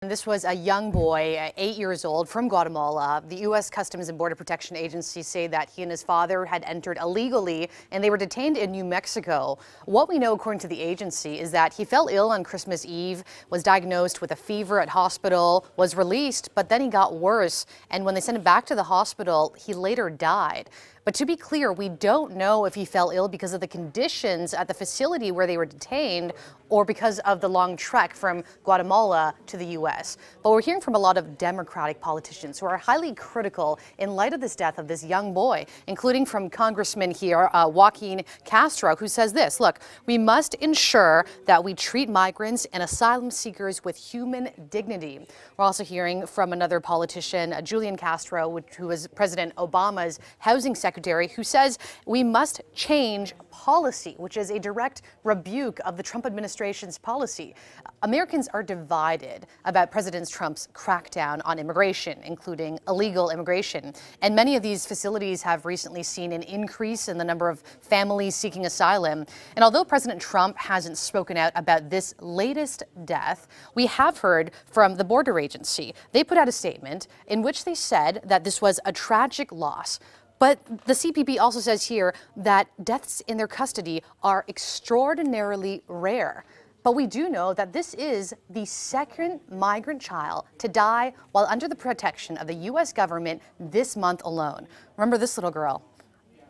This was a young boy, 8 years old, from Guatemala. The U.S. Customs and Border Protection Agency say that he and his father had entered illegally and they were detained in New Mexico. What we know, according to the agency, is that he fell ill on Christmas Eve, was diagnosed with a fever at hospital, was released, but then he got worse. And when they sent him back to the hospital, he later died. But to be clear, we don't know if he fell ill because of the conditions at the facility where they were detained or because of the long trek from Guatemala to the U.S. But we're hearing from a lot of Democratic politicians who are highly critical in light of this death of this young boy, including from Congressman here, Joaquin Castro, who says this: look, we must ensure that we treat migrants and asylum seekers with human dignity. We're also hearing from another politician, Julian Castro, who was President Obama's housing secretary, who says we must change policy, which is a direct rebuke of the Trump administration's policy. Americans are divided about President Trump's crackdown on immigration, including illegal immigration. And many of these facilities have recently seen an increase in the number of families seeking asylum. And although President Trump hasn't spoken out about this latest death, we have heard from the border agency. They put out a statement in which they said that this was a tragic loss. But the CBP also says here that deaths in their custody are extraordinarily rare. But we do know that this is the second migrant child to die while under the protection of the U.S. government this month alone. Remember this little girl?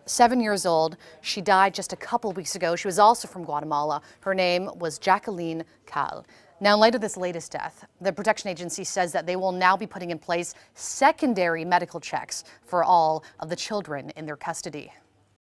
7 years old. She died just a couple weeks ago. She was also from Guatemala. Her name was Jacqueline Cal. Now, in light of this latest death, the protection agency says that they will now be putting in place secondary medical checks for all of the children in their custody.